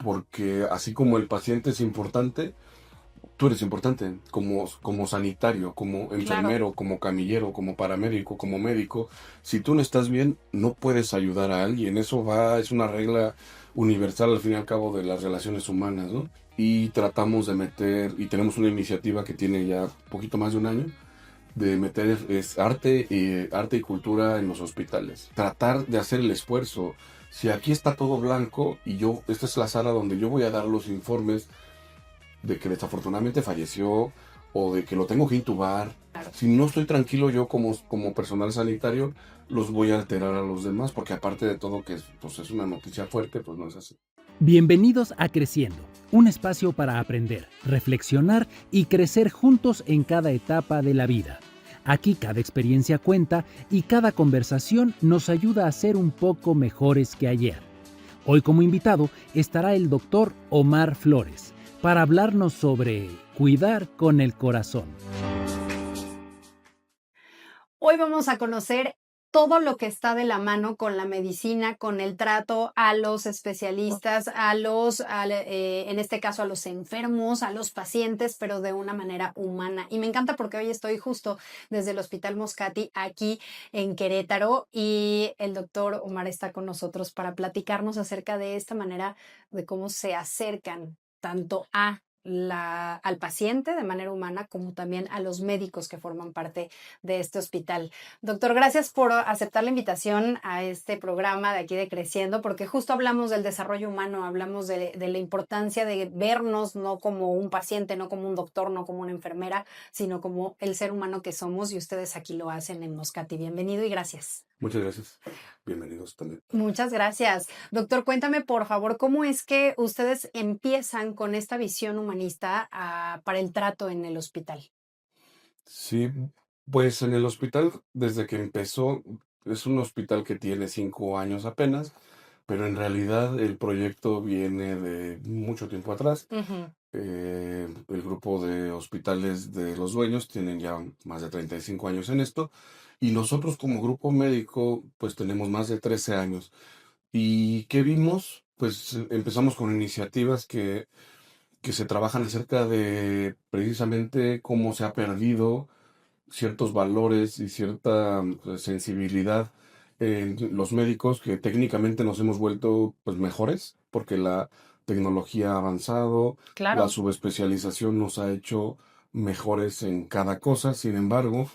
porque así como el paciente es importante, tú eres importante como sanitario, como Claro. enfermero, como camillero, como paramédico, como médico. Si tú no estás bien, no puedes ayudar a alguien. Es una regla universal al fin y al cabo de las relaciones humanas, ¿no? Y tratamos de meter, y tenemos una iniciativa que tiene ya poquito más de un año, de meter arte y cultura en los hospitales. Tratar de hacer el esfuerzo. Si aquí está todo blanco y esta es la sala donde yo voy a dar los informes de que desafortunadamente falleció o de que lo tengo que intubar, si no estoy tranquilo yo como personal sanitario, los voy a alterar a los demás, porque aparte de todo que pues es una noticia fuerte, pues no es así. Bienvenidos a Creciendo, un espacio para aprender, reflexionar y crecer juntos en cada etapa de la vida. Aquí cada experiencia cuenta y cada conversación nos ayuda a ser un poco mejores que ayer. Hoy como invitado estará el doctor Omar Flores para hablarnos sobre cuidar con el corazón. Hoy vamos a conocer todo lo que está de la mano con la medicina, con el trato a los especialistas, en este caso a los enfermos, a los pacientes, pero de una manera humana. Y me encanta porque hoy estoy justo desde el Hospital Moscati aquí en Querétaro y el doctor Omar está con nosotros para platicarnos acerca de esta manera de cómo se acercan tanto al paciente de manera humana como también a los médicos que forman parte de este hospital. Doctor, gracias por aceptar la invitación a este programa de aquí de Creciendo, porque justo hablamos del desarrollo humano, hablamos de la importancia de vernos no como un paciente, no como un doctor, no como una enfermera, sino como el ser humano que somos y ustedes aquí lo hacen en Moscati. Bienvenido y gracias. Muchas gracias. Bienvenidos también. Muchas gracias. Doctor, cuéntame por favor, ¿cómo es que ustedes empiezan con esta visión humanista para el trato en el hospital? Sí, pues en el hospital, desde que empezó, es un hospital que tiene 5 años apenas, pero en realidad el proyecto viene de mucho tiempo atrás. Ujú. El grupo de hospitales de los dueños tienen ya más de 35 años en esto, y nosotros como grupo médico pues tenemos más de 13 años. ¿Y qué vimos? Pues empezamos con iniciativas que se trabajan acerca de precisamente cómo se ha perdido ciertos valores y cierta sensibilidad en los médicos, que técnicamente nos hemos vuelto pues mejores porque la tecnología ha avanzado, la Claro. subespecialización nos ha hecho mejores en cada cosa. Sin embargo,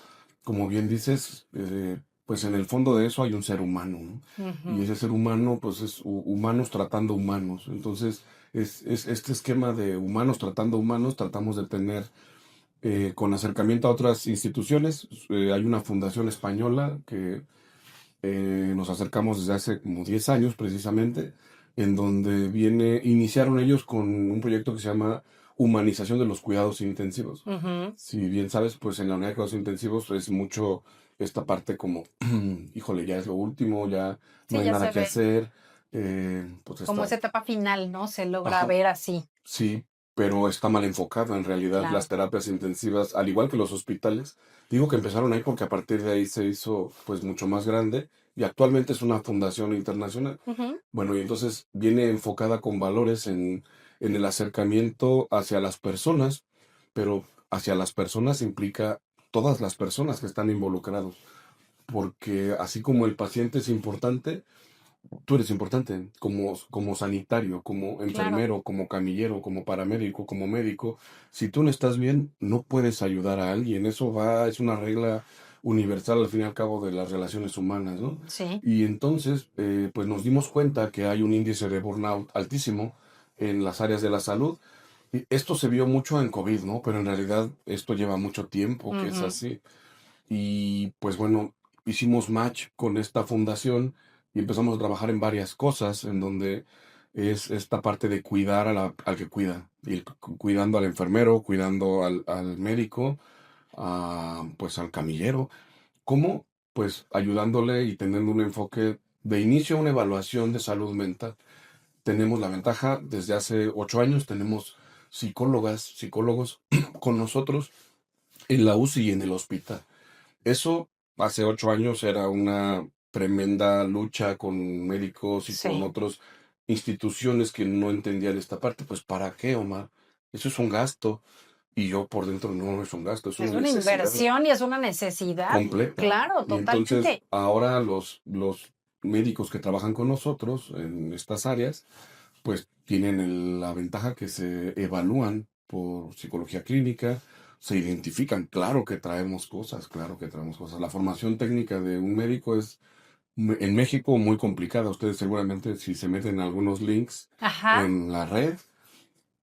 como bien dices, pues en el fondo de eso hay un ser humano, ¿no? Y Ujú. ese ser humano pues es humanos tratando humanos. Entonces es este esquema de humanos tratando humanos, tratamos de tener con acercamiento a otras instituciones. Hay una fundación española que nos acercamos desde hace como 10 años precisamente, en donde iniciaron ellos con un proyecto que se llama Humanización de los Cuidados Intensivos. Ujú. Si bien sabes, pues en la unidad de cuidados intensivos es mucho esta parte como, híjole, ya es lo último, ya no Sí, hay ya nada se que ve. hacer, pues Como está, esa etapa final, ¿no? Se logra ajá, ver así. sí, pero está mal enfocado. En realidad, las Claro. terapias intensivas, al igual que los hospitales, digo que empezaron ahí porque a partir de ahí se hizo pues mucho más grande y actualmente es una fundación internacional. Ujú. Bueno, y entonces viene enfocada con valores en el acercamiento hacia las personas, pero hacia las personas implica todas las personas que están involucrados, porque así como el paciente es importante, tú eres importante como sanitario, como Claro. enfermero, como camillero, como paramédico, como médico. Si tú no estás bien, no puedes ayudar a alguien. Es una regla universal al fin y al cabo de las relaciones humanas, ¿no? Sí. Y entonces, pues nos dimos cuenta que hay un índice de burnout altísimo en las áreas de la salud. Y esto se vio mucho en COVID, ¿no? Pero en realidad esto lleva mucho tiempo que es Ujú. así. Y pues bueno, hicimos match con esta fundación y empezamos a trabajar en varias cosas, en donde es esta parte de cuidar al que cuida, y cuidando al enfermero, cuidando al médico, pues al camillero. ¿Cómo? Pues ayudándole y teniendo un enfoque de inicio, una evaluación de salud mental. Tenemos la ventaja, desde hace 8 años tenemos psicólogos con nosotros en la UCI y en el hospital. Eso hace 8 años era una tremenda lucha con médicos y con Sí. otros. instituciones que no entendían esta parte. Pues, ¿para qué, Omar? Eso es un gasto. Y yo por dentro, no es un gasto, es Es una una necesidad inversión y es una necesidad. completa. Claro, Y entonces, totalmente. ahora los médicos que trabajan con nosotros en estas áreas, pues tienen la ventaja que se evalúan por psicología clínica, se identifican. Claro que traemos cosas, claro que traemos cosas. La formación técnica de un médico es en México muy complicada. Ustedes seguramente si se meten en algunos links Ajá. en la red,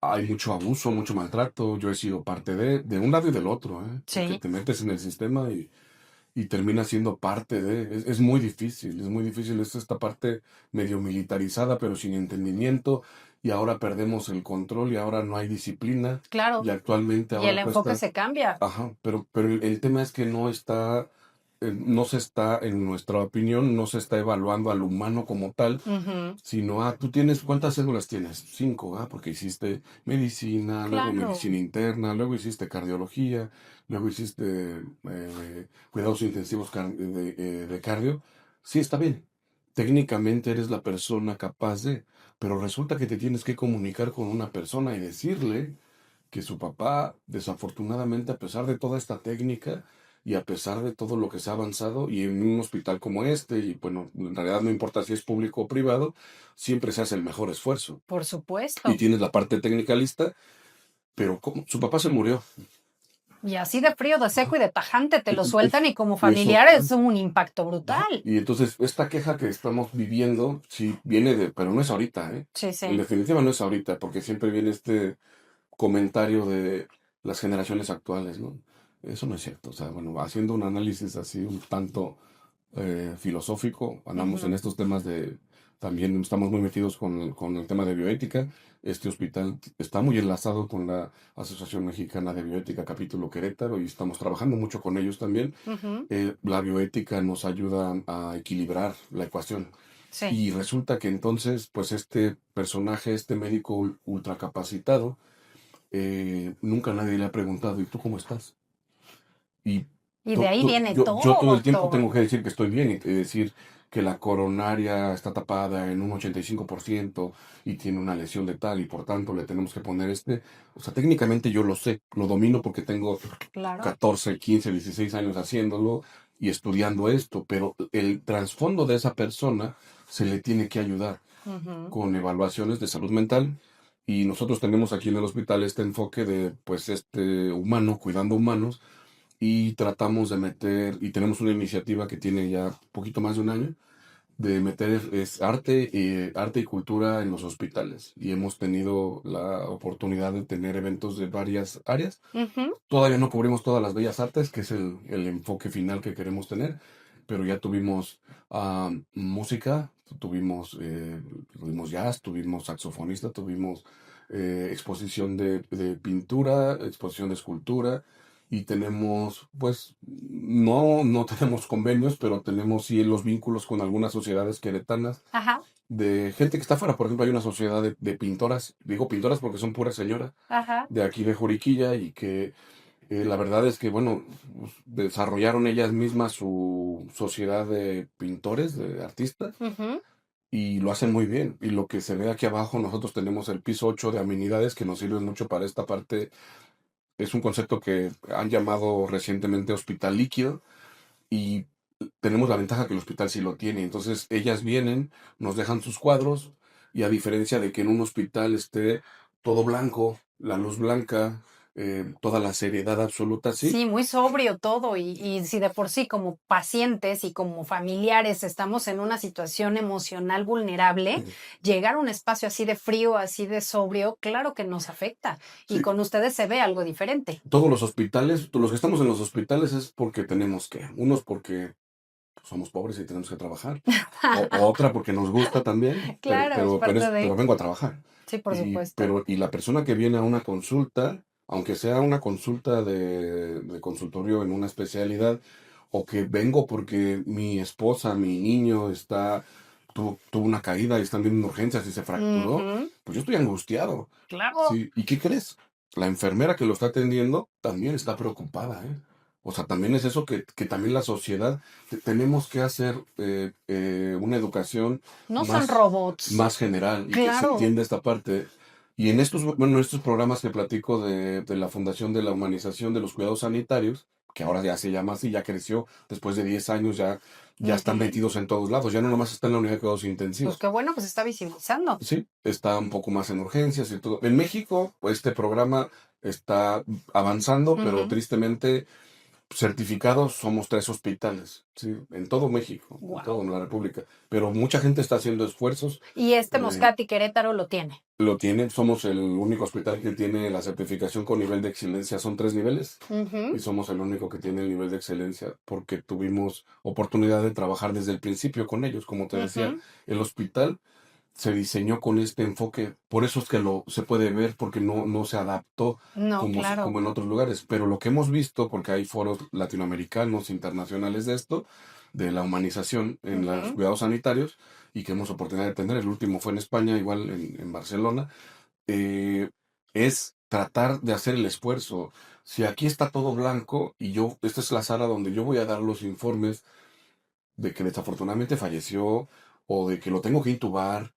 hay mucho abuso, mucho maltrato. Yo he sido parte de un lado y del otro, ¿eh? Porque Sí, te metes en el sistema y termina siendo parte de. Es muy difícil, es muy difícil. Es esta parte medio militarizada, pero sin entendimiento. Y ahora perdemos el control y ahora no hay disciplina. claro. Y actualmente Y el ahora enfoque cuesta. se cambia. Ajá, pero el tema es que no se está, en nuestra opinión, no se está evaluando al humano como tal, Ujú. sino, tú tienes, ¿cuántas cédulas tienes? 5, porque hiciste medicina, luego Claro. medicina interna, luego hiciste cardiología, luego hiciste cuidados intensivos de cardio. Sí, está bien. Técnicamente eres la persona capaz de, pero resulta que te tienes que comunicar con una persona y decirle que su papá, desafortunadamente, a pesar de toda esta técnica y a pesar de todo lo que se ha avanzado, y en un hospital como este, y bueno, en realidad no importa si es público o privado, siempre se hace el mejor esfuerzo. Por Y supuesto. tienes la parte técnica lista, pero ¿cómo? Su papá se murió. Y así de frío, de seco y de tajante te lo sueltan y como Y eso, familiar es un impacto ajá. brutal. Y entonces, esta queja que estamos viviendo, sí viene pero no es ahorita, ¿eh? Sí, En sí. definitiva no es ahorita, porque siempre viene este comentario de las generaciones actuales, ¿no? Eso no es cierto. O sea, bueno, haciendo un análisis así un tanto filosófico, andamos en Ujú. estos temas también estamos muy metidos con el tema de bioética. Este hospital está muy enlazado con la Asociación Mexicana de Bioética, capítulo Querétaro, y estamos trabajando mucho con ellos también. Ujú. La bioética nos ayuda a equilibrar la ecuación. Sí. Y resulta que entonces, pues este personaje, este médico ultracapacitado, nunca nadie le ha preguntado, ¿y tú cómo estás? Y Y de ahí viene yo todo, todo el tiempo doctor. tengo que decir que estoy bien y decir que la coronaria está tapada en un 85% y tiene una lesión de tal y por tanto le tenemos que poner o sea, técnicamente yo lo sé, lo domino porque tengo Claro. 14, 15, 16 años haciéndolo y estudiando esto, pero el trasfondo de esa persona se le tiene que ayudar Ujú. con evaluaciones de salud mental. Y nosotros tenemos aquí en el hospital este enfoque de, pues, humano, cuidando humanos, y tratamos de meter, y tenemos una iniciativa que tiene ya poquito más de un año, de meter arte y cultura en los hospitales. Y hemos tenido la oportunidad de tener eventos de varias áreas. Ujú. Todavía no cubrimos todas las bellas artes, que es el enfoque final que queremos tener, pero ya tuvimos música, tuvimos jazz, tuvimos saxofonista, tuvimos exposición de pintura, exposición de escultura, y tenemos, pues, no tenemos convenios, pero tenemos sí los vínculos con algunas sociedades queretanas Ajá. de gente que está afuera. Por ejemplo, hay una sociedad de pintoras, digo pintoras porque son puras señoras, Ajá. de aquí de Juriquilla, y que la verdad es que, bueno, pues, desarrollaron ellas mismas su sociedad de pintores, de artistas, Ujú. y lo hacen muy bien. Y lo que se ve aquí abajo, nosotros tenemos el piso 8 de amenidades que nos sirven mucho para esta parte. Es un concepto que han llamado recientemente hospital líquido, y tenemos la ventaja que el hospital sí lo tiene. Entonces ellas vienen, nos dejan sus cuadros, y a diferencia de que en un hospital esté todo blanco, la luz blanca, toda la seriedad absoluta, sí. Sí, muy sobrio todo y si de por sí como pacientes y como familiares estamos en una situación emocional vulnerable, llegar a un espacio así de frío, así de sobrio, claro que nos afecta y Sí, con ustedes se ve algo diferente. todos los hospitales, los que estamos en los hospitales es porque tenemos que, unos porque somos pobres y tenemos que trabajar, o otra porque nos gusta también, Claro, es parte pero de. vengo a trabajar. Sí, por supuesto. Y la persona que viene a una consulta, aunque sea una consulta de consultorio en una especialidad, o que vengo porque mi esposa, mi niño tuvo una caída y están viendo urgencias y se fracturó, Ujú. pues yo estoy angustiado. Claro. Sí, ¿y qué crees? La enfermera que lo está atendiendo también está preocupada, ¿eh? O sea, también es eso que también la sociedad, tenemos que hacer una educación No son más, robots. más general y que se Claro. entienda esta parte. Y en estos, bueno, en estos programas que platico de la Fundación de la Humanización de los Cuidados Sanitarios, que ahora ya se llama así, ya creció, después de 10 años ya están Ujú. metidos en todos lados, ya no nomás está en la unidad de cuidados Pues intensivos. qué bueno que se está visibilizando. Sí, está un poco más en urgencias y todo. En México, pues, este programa está avanzando, pero tristemente certificados somos 3 hospitales, sí, en todo México, en Wow. toda la República. Pero mucha gente está haciendo esfuerzos. Y este eh, Moscati Querétaro lo tiene. lo tienen, somos el único hospital que tiene la certificación con nivel de excelencia. Son 3 niveles y Ujú, somos el único que tiene el nivel de excelencia porque tuvimos oportunidad de trabajar desde el principio con ellos. Como te decía, ujú. el hospital se diseñó con este enfoque. Por eso es que se puede ver, porque no se adaptó No, como claro. en otros lugares. Pero lo que hemos visto, porque hay foros latinoamericanos, internacionales de esto, de la humanización en los Ujú. cuidados sanitarios, y que hemos oportunidad de tener, el último fue en España, igual en Barcelona, eh, es tratar de hacer el esfuerzo. Si aquí está todo blanco y esta es la sala donde yo voy a dar los informes de que desafortunadamente falleció, o de que lo tengo que intubar,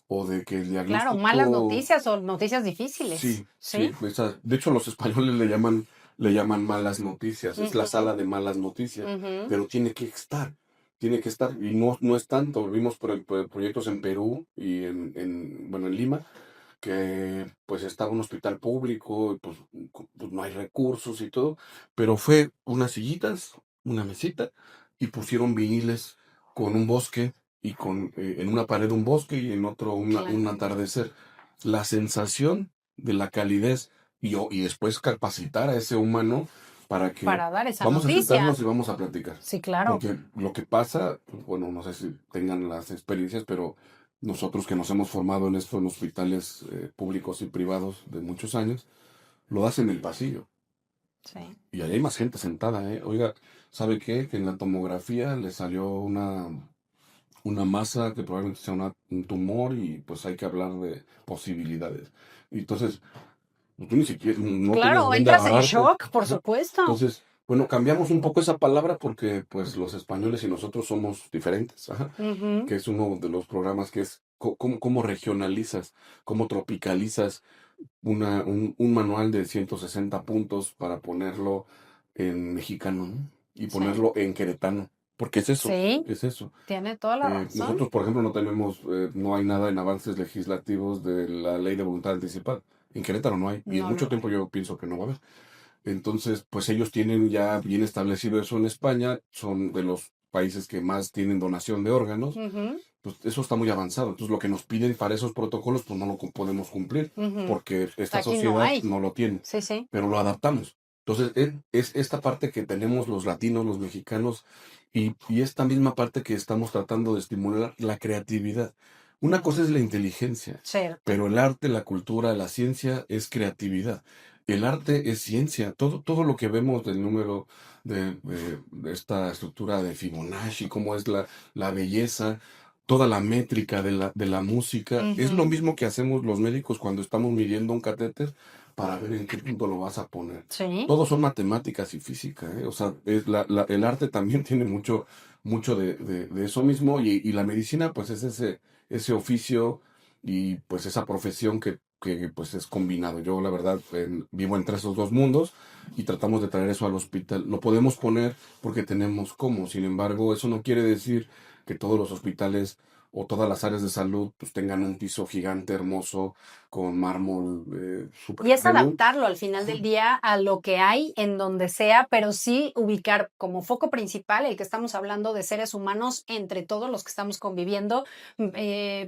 o de que el Claro, malas diagnóstico, noticias o noticias difíciles. sí, ¿Sí? sí, de hecho los españoles le llaman malas noticias, es la Ujú, sala de malas noticias, ujú. pero tiene que estar, y no es tanto. Vimos proyectos en Perú y bueno, en Lima, que pues estaba un hospital público, y pues no hay recursos y todo, pero fue unas sillitas, una mesita, y pusieron viniles con un bosque, y en una pared un bosque y en otro un Claro. atardecer. La sensación de la calidez, y después capacitar a ese humano para que Para dar esa vamos a sentarnos noticia. y vamos a platicar. Sí, claro. Porque lo que pasa, bueno, no sé si tengan las experiencias, pero nosotros que nos hemos formado en esto en hospitales públicos y privados de muchos años, lo das en el pasillo. Sí. Y ahí hay más gente sentada, ¿eh? Oiga, ¿sabe qué? Que en la tomografía le salió una masa que probablemente sea un tumor, y pues hay que hablar de posibilidades. Y entonces, pues, tú ni siquiera, no tienes Claro, dónde entras en agarrarte. shock, por Ajá. supuesto. Entonces, bueno, cambiamos un poco esa palabra porque pues los españoles y nosotros somos diferentes. Ajá. Ujú. Que es uno de los programas que es cómo regionalizas, cómo tropicalizas un manual de 160 puntos para ponerlo en mexicano, ¿no? Y Sí. ponerlo en queretano, porque es eso, Sí, es eso. tiene toda la razón. Nosotros, por ejemplo, no hay nada en avances legislativos de la ley de voluntad anticipada. En Querétaro no hay, y en No mucho lo tiempo hay. yo pienso que no va a haber. Entonces, pues ellos tienen ya bien establecido eso en España, son de los países que más tienen donación de órganos, Ujú, pues eso está muy avanzado. Entonces, lo que nos piden para esos protocolos, pues no lo podemos cumplir, ujú. porque esta Aquí no sociedad hay. no lo tiene, Sí, sí. pero lo adaptamos. Entonces, es esta parte que tenemos los latinos, los mexicanos, y esta misma parte que estamos tratando de estimular, la creatividad. Una cosa es la inteligencia, Cierto. pero el arte, la cultura, la ciencia es creatividad. El arte es ciencia. Todo lo que vemos del número de esta estructura de Fibonacci, cómo es la belleza, toda la métrica de la música, es lo Ujú. mismo que hacemos los médicos cuando estamos midiendo un catéter para ver en qué punto lo vas a poner. Sí. Todos son matemáticas y física, ¿eh? O sea, el arte también tiene mucho de eso mismo, y la medicina, pues es ese oficio y pues esa profesión que pues es combinado. Yo, la verdad, vivo entre esos dos mundos y tratamos de traer eso al hospital. Lo podemos poner porque tenemos cómo. Sin embargo, eso no quiere decir que todos los hospitales o todas las áreas de salud pues tengan un piso gigante, hermoso, con mármol súper Y es premium. adaptarlo al final del día a lo que hay en donde sea, pero sí ubicar como foco principal el que estamos hablando de seres humanos entre todos los que estamos conviviendo,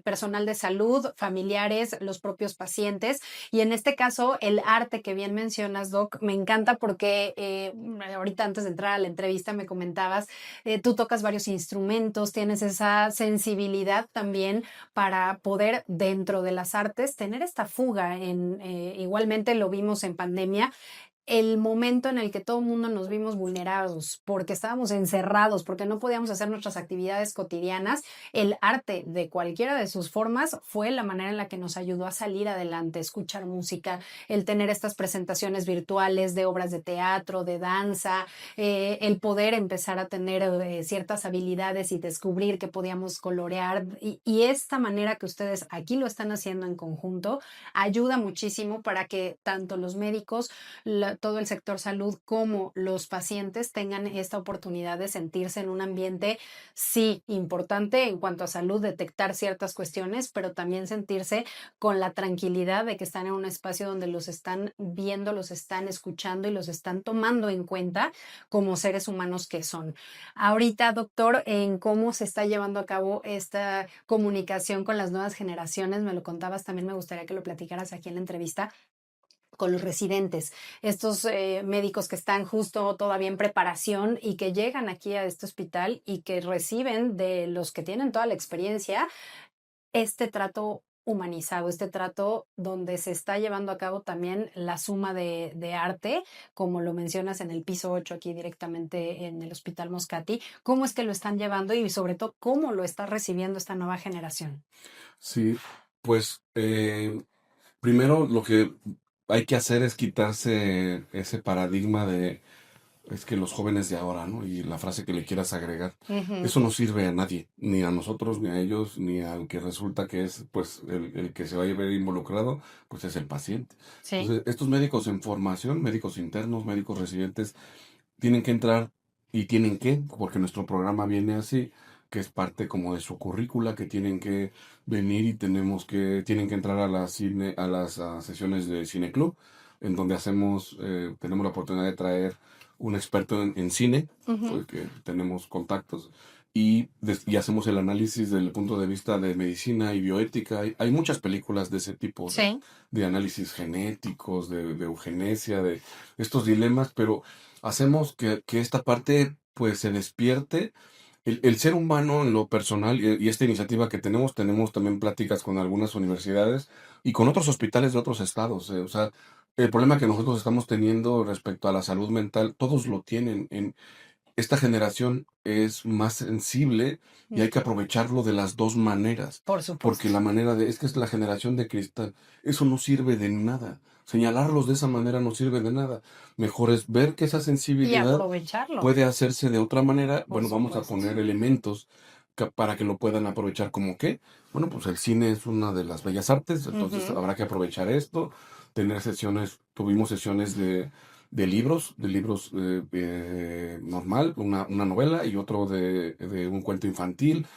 personal de salud, familiares, los propios pacientes. Y en este caso, el arte que bien mencionas, Doc, me encanta porque ahorita antes de entrar a la entrevista me comentabas, tú tocas varios instrumentos, tienes esa sensibilidad también para poder dentro de las artes tener esta fuga igualmente lo vimos en pandemia, el momento en el que todo el mundo nos vimos vulnerados, porque estábamos encerrados, porque no podíamos hacer nuestras actividades cotidianas, el arte de cualquiera de sus formas fue la manera en la que nos ayudó a salir adelante, escuchar música, el tener estas presentaciones virtuales de obras de teatro, de danza, el poder empezar a tener ciertas habilidades y descubrir que podíamos colorear. Y esta manera que ustedes aquí lo están haciendo en conjunto ayuda muchísimo para que tanto los médicos, todo el sector salud como los pacientes tengan esta oportunidad de sentirse en un ambiente, sí, importante en cuanto a salud, detectar ciertas cuestiones, pero también sentirse con la tranquilidad de que están en un espacio donde los están viendo, los están escuchando y los están tomando en cuenta como seres humanos que son. Ahorita, doctor, en cómo se está llevando a cabo esta comunicación con las nuevas generaciones, me lo contabas, también me gustaría que lo platicaras aquí en la entrevista con los residentes, estos médicos que están justo todavía en preparación y que llegan aquí a este hospital y que reciben de los que tienen toda la experiencia este trato humanizado, este trato donde se está llevando a cabo también la suma de arte, como lo mencionas en el piso 8 aquí directamente en el Hospital Moscati. ¿Cómo es que lo están llevando y sobre todo cómo lo está recibiendo esta nueva generación? Sí, pues primero lo que hay que hacer es quitarse ese paradigma de es que los jóvenes de ahora, ¿no? Y la frase que le quieras agregar, Ujú. eso no sirve a nadie, ni a nosotros, ni a ellos, ni al que resulta que es, pues, el que se va a ver involucrado, pues es el paciente. Sí, Entonces, estos médicos en formación, médicos internos, médicos residentes, tienen que entrar y tienen que, porque nuestro programa viene así, que es parte como de su currícula, que tienen que venir y tienen que entrar a a las sesiones de cineclub, en donde tenemos la oportunidad de traer un experto en cine, ujú, porque tenemos contactos, y hacemos el análisis desde el punto de vista de medicina y bioética. Hay muchas películas de ese tipo, sí, de análisis genéticos, de eugenesia, de estos dilemas, pero hacemos que esta parte pues se despierte. El ser humano en lo personal y esta iniciativa que tenemos también pláticas con algunas universidades y con otros hospitales de otros estados. O sea, el problema que nosotros estamos teniendo respecto a la salud mental, todos lo tienen. Esta generación es más sensible y hay que ujú, aprovecharlo de las dos maneras, por porque supuesto. la manera es que es la generación de cristal, eso no sirve de nada. Señalarlos de esa manera no sirve de nada. Mejor es ver que esa Y sensibilidad aprovecharlo, puede hacerse de otra manera. por Bueno, vamos a supuesto. poner elementos para que lo puedan aprovechar como qué. Bueno, pues el cine es una de las bellas artes, entonces Ujú, habrá que aprovechar esto, tener sesiones, tuvimos sesiones de libros normal, una novela y otro de un cuento infantil,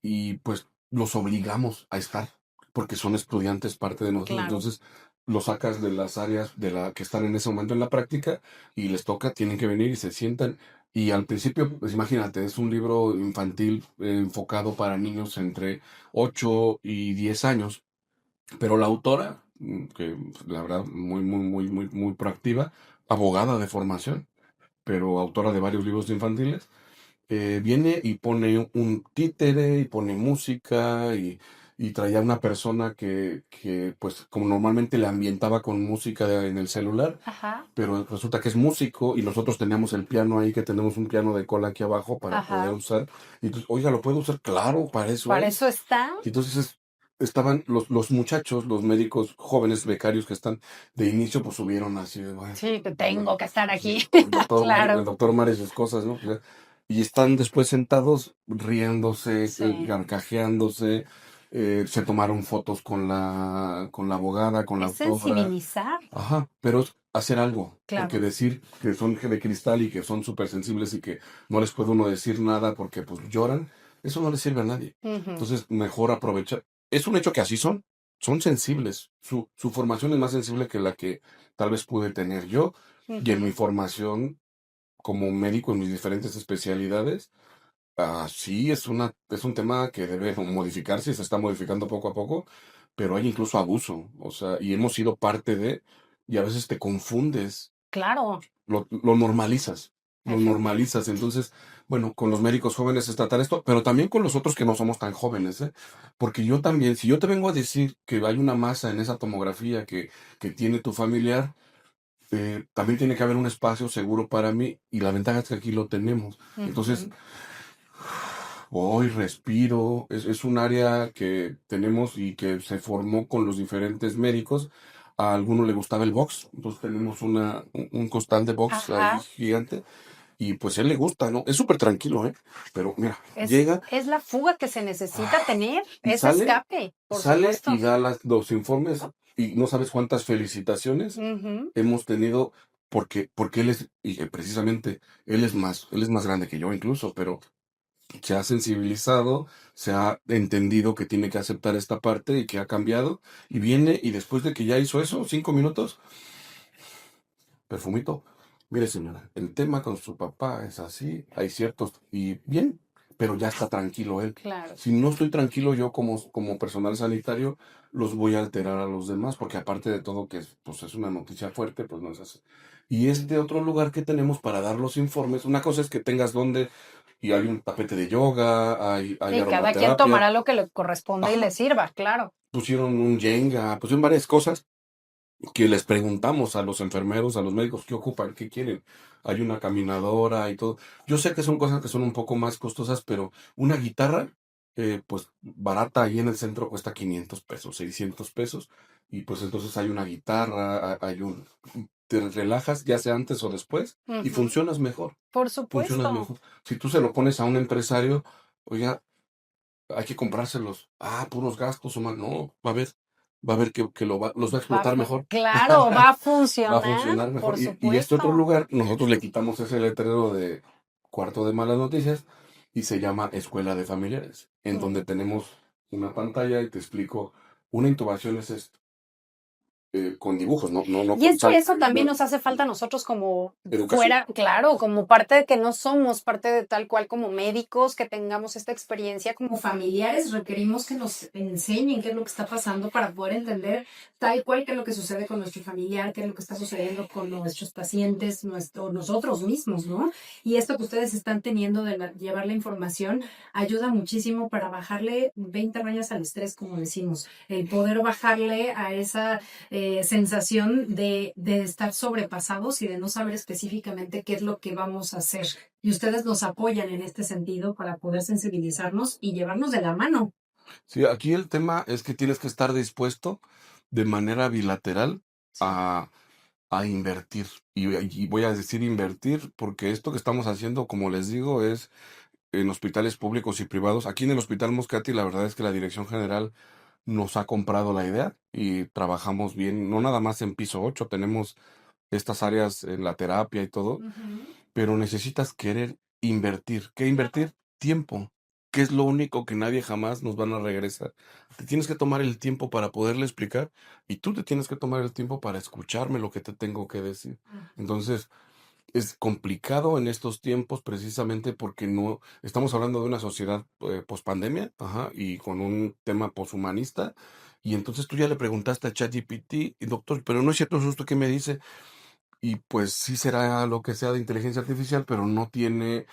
y pues los obligamos a estar, porque son estudiantes parte de nosotros, claro. entonces los sacas de las áreas de la que están en ese momento en la práctica y les toca, tienen que venir y se sientan. Y al principio, pues imagínate, es un libro infantil enfocado para niños entre 8 y 10 años, pero la autora, que la verdad muy, muy, muy, muy, muy proactiva, abogada de formación, pero autora de varios libros infantiles, viene y pone un títere y pone música y traía una persona que, pues, como normalmente le ambientaba con música en el celular, Ajá, pero resulta que es músico y nosotros teníamos el piano ahí, que tenemos un piano de cola aquí abajo para poder ajá. usar. Y entonces, oiga, ¿lo puedo usar? Claro, para eso Para es. eso está. Y entonces estaban los muchachos, los médicos jóvenes becarios que están de inicio, pues subieron así, de, bueno, Sí, que tengo que estar pues, aquí. el Claro. doctor Omar y sus cosas, ¿no? O sea, y están después sentados riéndose, Sí. carcajeándose, se tomaron fotos con la abogada, con la Es autora. sensibilizar. Ajá, pero es hacer algo, porque Claro. decir que son de cristal y que son súper sensibles y que no les puede uno decir nada porque pues lloran, eso no le sirve a nadie. Ujú, Entonces, mejor aprovechar. Es un hecho que así son sensibles. Su formación es más sensible que la que tal vez pude tener yo, y en mi ujú. formación como médico en mis diferentes especialidades, sí es un tema que debe modificarse y se está modificando poco a poco, pero hay incluso abuso, o sea, y hemos sido parte y a veces te confundes, Claro, lo normalizas, lo efectivamente. normalizas. Entonces, bueno, con los médicos jóvenes es tratar esto, pero también con los otros que no somos tan jóvenes, ¿eh? Porque yo también, si yo te vengo a decir que hay una masa en esa tomografía que tiene tu familiar, también tiene que haber un espacio seguro para mí y la ventaja es que aquí lo tenemos. Entonces, Ujú. hoy respiro, es un área que tenemos y que se formó con los diferentes médicos. A alguno le gustaba el box, entonces tenemos un costal de box ahí Ajá. gigante y pues a él le gusta, ¿no? Es súper tranquilo, ¿eh? Pero mira, Es, llega es la fuga que se necesita tener, y ese sale, escape, por sale y supuesto. da los informes y no sabes cuántas felicitaciones Ujú. hemos tenido porque él es, y precisamente, él es más grande que yo incluso, pero se ha sensibilizado, se ha entendido que tiene que aceptar esta parte y que ha cambiado, y viene y después de que ya hizo eso, 5 minutos, perfumito. Mire, señora, el tema con su papá es así, hay ciertos, y bien, pero ya está tranquilo él. Claro. Si no estoy tranquilo yo como personal sanitario, los voy a alterar a los demás, porque aparte de todo que pues es una noticia fuerte, pues no es así. Y este otro lugar que tenemos para dar los informes, una cosa es que tengas donde, y hay un tapete de yoga, hay Y cada quien aromaterapia, tomará lo que le corresponda y le ajá, sirva, claro. pusieron un Jenga, pusieron varias cosas que les preguntamos a los enfermeros, a los médicos, qué ocupan, qué quieren. Hay una caminadora y todo. Yo sé que son cosas que son un poco más costosas, pero una guitarra, pues barata ahí en el centro cuesta 500 pesos, 600 pesos. Y pues entonces hay una guitarra, te relajas ya sea antes o después y Ujú. funcionas mejor, Por funcionas supuesto. mejor. Si tú se lo pones a un empresario, oiga, hay que comprárselos. Ah, puros gastos, o más. No, va a ver que los va a explotar mejor. Claro, va a Va a funcionar, funcionar por mejor. Y este otro supuesto. lugar, nosotros le quitamos ese letrero de cuarto de malas noticias y se llama Escuela de Familiares, en donde Ujú. tenemos una pantalla y te explico, una intubación es esto, con dibujos, no Y con es que sal. eso también No, nos hace falta a nosotros como educación. fuera, claro, como parte de que no somos parte de tal cual como médicos, que tengamos esta experiencia como familiares, requerimos que nos enseñen qué es lo que está pasando para poder entender tal cual qué es lo que sucede con nuestro familiar, qué es lo que está sucediendo con nuestros pacientes, nosotros mismos, ¿no? Y esto que ustedes están teniendo de llevar la información ayuda muchísimo para bajarle 20 rayas al estrés, como decimos, el poder bajarle a esa sensación de estar sobrepasados y de no saber específicamente qué es lo que vamos a hacer. Y ustedes nos apoyan en este sentido para poder sensibilizarnos y llevarnos de la mano. Sí, aquí el tema es que tienes que estar dispuesto de manera bilateral Sí. a invertir. Y voy a decir invertir porque esto que estamos haciendo, como les digo, es en hospitales públicos y privados. Aquí en el Hospital Moscati, la verdad es que la Dirección General nos ha comprado la idea y trabajamos bien, no nada más en piso 8 tenemos estas áreas en la terapia y todo, Ujú. pero necesitas querer invertir. ¿Qué invertir? Tiempo, que es lo único que nadie jamás nos van a regresar. Te tienes que tomar el tiempo para poderle explicar y tú te tienes que tomar el tiempo para escucharme lo que te tengo que decir. Entonces, es complicado en estos tiempos precisamente porque no estamos hablando de una sociedad pospandemia, ajá, y con un tema poshumanista. Y entonces tú ya le preguntaste a ChatGPT, y doctor, pero no es cierto, ¿es justo que me dice? Y pues sí será lo que sea de inteligencia artificial, pero no tiene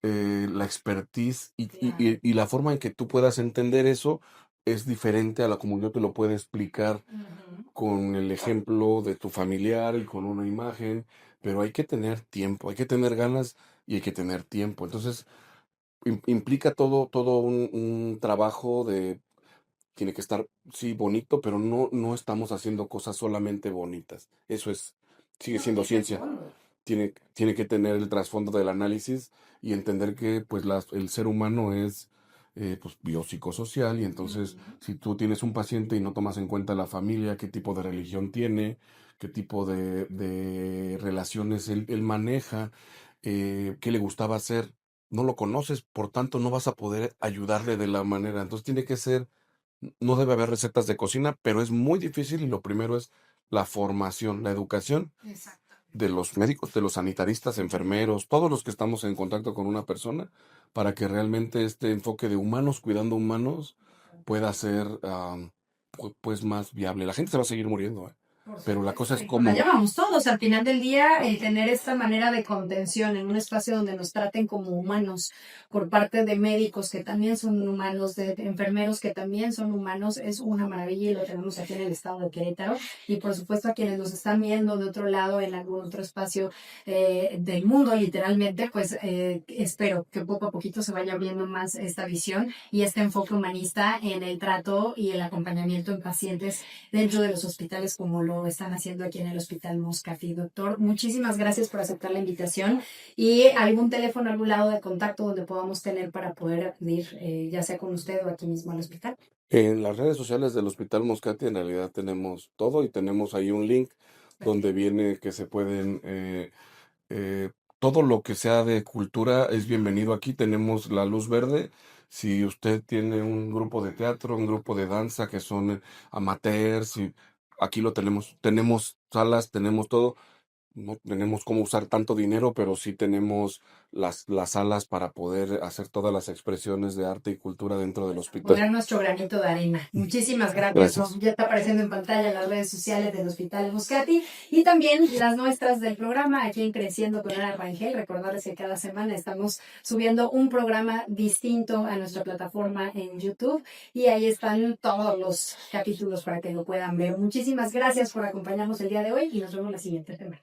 la expertise Claro. y la forma en que tú puedas entender eso es diferente a la como yo te lo puedo explicar Ujú. con el ejemplo de tu familiar y con una imagen, pero hay que tener tiempo, hay que tener ganas y hay que tener tiempo. Entonces, implica todo un trabajo tiene que estar, sí, bonito, pero no estamos haciendo cosas solamente bonitas. Eso sigue siendo ciencia. Tiene que tener el trasfondo del análisis y entender que pues el ser humano es pues biopsicosocial y entonces Ujú. si tú tienes un paciente y no tomas en cuenta la familia, qué tipo de religión tiene, qué tipo de relaciones él maneja, qué le gustaba hacer, no lo conoces, por tanto no vas a poder ayudarle de la manera. Entonces tiene que ser, no debe haber recetas de cocina, pero es muy difícil y lo primero es la formación, la educación Exacto. de los médicos, de los sanitaristas, enfermeros, todos los que estamos en contacto con una persona, para que realmente este enfoque de humanos cuidando humanos pueda ser pues más viable. La gente se va a seguir muriendo, ¿eh? pero la cosa es La cómo. llamamos todos, al final del día, el tener esta manera de contención en un espacio donde nos traten como humanos, por parte de médicos que también son humanos, de enfermeros que también son humanos, es una maravilla y lo tenemos aquí en el estado de Querétaro. Y por supuesto a quienes nos están viendo de otro lado, en algún otro espacio del mundo, literalmente, pues espero que poco a poquito se vaya abriendo más esta visión y este enfoque humanista en el trato y el acompañamiento en pacientes dentro de los hospitales, como lo están haciendo aquí en el Hospital Moscati. Doctor, muchísimas gracias por aceptar la invitación y algún teléfono, algún lado de contacto donde podamos tener para poder acudir, ya sea con usted o aquí mismo al hospital. En las redes sociales del Hospital Moscati en realidad tenemos todo y tenemos ahí un link donde viene que se pueden, eh, todo lo que sea de cultura es bienvenido aquí. Tenemos la luz verde. Si usted tiene un grupo de teatro, un grupo de danza que son amateurs, y aquí lo tenemos. Tenemos salas, tenemos todo. No tenemos cómo usar tanto dinero, pero sí tenemos las salas para poder hacer todas las expresiones de arte y cultura dentro del hospital. Poner nuestro granito de arena. Muchísimas gracias. Gracias. Ya está apareciendo en pantalla las redes sociales del Hospital Moscati y también las nuestras del programa aquí en Creciendo con Ana Rangel. Recordarles que cada semana estamos subiendo un programa distinto a nuestra plataforma en YouTube y ahí están todos los capítulos para que lo puedan ver. Muchísimas gracias por acompañarnos el día de hoy y nos vemos la siguiente semana.